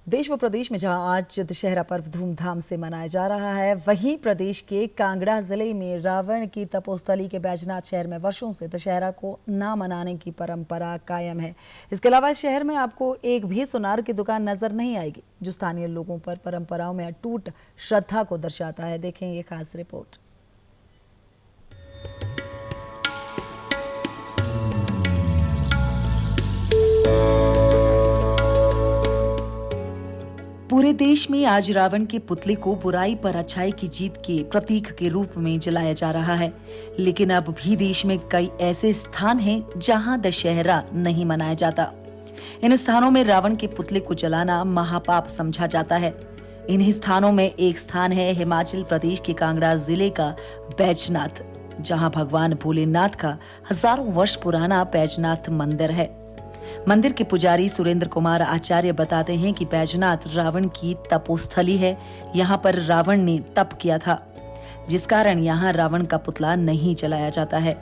देश व प्रदेश में जहां आज दशहरा पर्व धूमधाम से मनाया जा रहा है, वहीं प्रदेश के कांगड़ा जिले में रावण की तपोस्थली के बैजनाथ शहर में वर्षों से दशहरा को ना मनाने की परंपरा कायम है। इसके अलावा इस शहर में आपको एक भी सुनार की दुकान नजर नहीं आएगी, जो स्थानीय लोगों पर परंपराओं में अटूट श्रद्धा को दर्शाता है। देखें ये खास रिपोर्ट। पूरे देश में आज रावण के पुतले को बुराई पर अच्छाई की जीत के प्रतीक के रूप में जलाया जा रहा है। लेकिन अब भी देश में कई ऐसे स्थान हैं जहां दशहरा नहीं मनाया जाता। इन स्थानों में रावण के पुतले को जलाना महापाप समझा जाता है। इन्हीं स्थानों में एक स्थान है हिमाचल प्रदेश के कांगड़ा जिले का बैजनाथ, जहां भगवान भोलेनाथ का हजारों वर्ष पुराना बैजनाथ मंदिर है। मंदिर के पुजारी सुरेंद्र कुमार आचार्य बताते हैं कि बैजनाथ रावण की तपोस्थली है। यहाँ पर रावण ने तप किया था, जिस कारण यहाँ रावण का पुतला नहीं जलाया जाता है।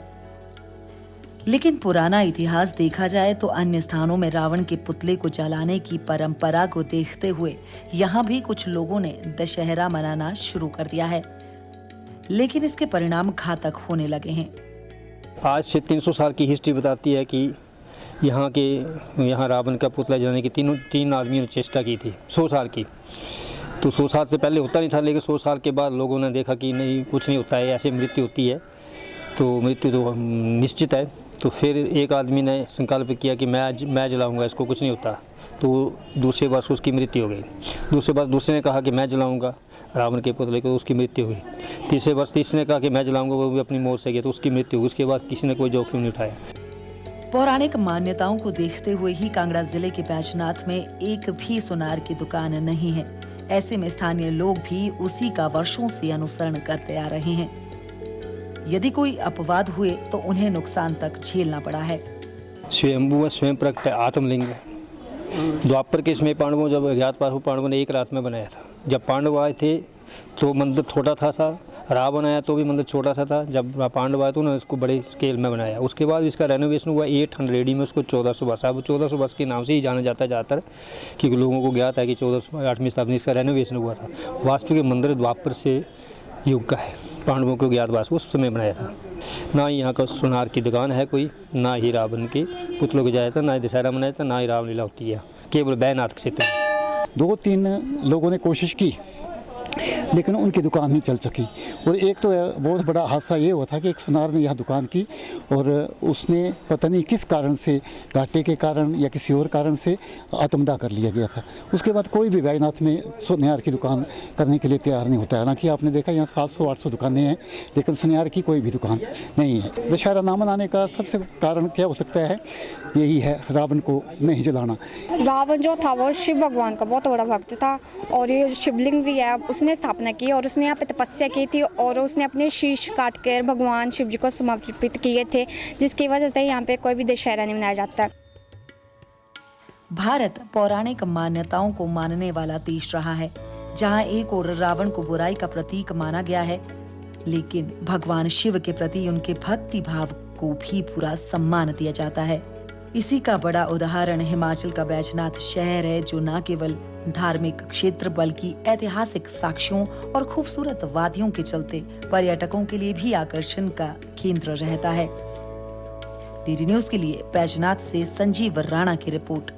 लेकिन पुराना इतिहास देखा जाए तो अन्य स्थानों में रावण के पुतले को जलाने की परंपरा को देखते हुए यहाँ भी कुछ लोगों ने दशहरा मनाना शुरू कर दिया है, लेकिन इसके परिणाम घातक होने लगे हैं। आज से 300 साल की हिस्ट्री बताती है कि यहाँ रावण का पुतला जलाने की तीन आदमियों ने चेष्टा की थी 100 साल की। तो 100 साल से पहले होता नहीं था, लेकिन 100 साल के बाद लोगों ने देखा कि नहीं, कुछ नहीं होता है, ऐसे मृत्यु होती है, तो मृत्यु तो निश्चित है। तो फिर एक आदमी ने संकल्प किया कि मैं जलाऊंगा, इसको कुछ नहीं होता। तो दूसरे वर्ष उसकी मृत्यु हो गई। दूसरे वर्ष दूसरे ने कहा कि मैं जलाऊंगा रावण के पुतले को, उसकी मृत्यु हुई। तीसरे वर्ष तीसरे ने कहा कि मैं जलाऊंगा, वो भी अपनी मौत से गया, तो उसकी मृत्यु हुई। उसके बाद किसी ने कोई जोखिम नहीं उठाया। पौराणिक मान्यताओं को देखते हुए ही कांगड़ा जिले के बैजनाथ में एक भी सुनार की दुकान नहीं है। ऐसे में स्थानीय लोग भी उसी का वर्षों से अनुसरण करते आ रहे हैं। यदि कोई अपवाद हुए तो उन्हें नुकसान तक झेलना पड़ा है। स्वयंभू स्वयं प्रकट आत्मलिंग द्वापर के इसमें पांडवों जब अज्ञातवास पांडवों ने एक रात में बनाया था। जब पांडव आए थे तो मंदिर छोटा था सा, रावण आया तो भी मंदिर छोटा सा था। जब पांडव आए तो उन्होंने इसको बड़े स्केल में बनाया। उसके बाद इसका रेनोवेशन हुआ 800 में, उसको 1400 वर्ष। अब 1400 वर्ष के नाम से ही जाना जाता है ज़्यादातर, क्योंकि लोगों को ज्ञात है कि 8वीं शताब्दी इसका रेनोवेशन हुआ था। वास्तविक मंदिर द्वापर से युग का है, पांडवों को ज्ञातवास उस समय बनाया था। ना ही यहाँ का सुनार की दुकान है कोई, ना ही रावण के पुतलों को जाया था, ना ही दशहरा मनाया था, ना ही रामलीला होती है, केवल बैजनाथ क्षेत्र में। 2-3 लोगों ने कोशिश की, लेकिन उनकी दुकान नहीं चल सकी। और एक तो बहुत बड़ा हादसा ये हुआ था कि एक सुनार ने यहाँ दुकान की और उसने पता नहीं किस कारण से, घाटे के कारण या किसी और कारण से आत्मदाह कर लिया गया था। उसके बाद कोई भी बैजनाथ में सुनार की दुकान करने के लिए तैयार नहीं होता है। हालांकि आपने देखा यहाँ 700-800 दुकानें हैं, लेकिन सुनार की कोई भी दुकान नहीं है। दशहरा ना मनाने का सबसे कारण क्या हो सकता है? यही है, रावण को नहीं जलाना। रावण जो था वो शिव भगवान का बहुत बड़ा भक्त था, और ये शिवलिंग भी है, उसने स्थापना की और उसने यहाँ पे तपस्या की थी, और उसने अपने शीश काट कर भगवान शिव जी को समर्पित किए थे, जिसकी वजह से यहाँ पे कोई भी दशहरा नहीं मनाया जाता। भारत पौराणिक मान्यताओं को मानने वाला देश रहा है, जहाँ एक ओर रावण को बुराई का प्रतीक माना गया है, लेकिन भगवान शिव के प्रति उनके भक्ति भाव को भी पूरा सम्मान दिया जाता है। इसी का बड़ा उदाहरण हिमाचल का बैजनाथ शहर है, जो न केवल धार्मिक क्षेत्र बल्कि ऐतिहासिक साक्ष्यों और खूबसूरत वादियों के चलते पर्यटकों के लिए भी आकर्षण का केंद्र रहता है। डीडी न्यूज के लिए बैजनाथ से संजीव राणा की रिपोर्ट।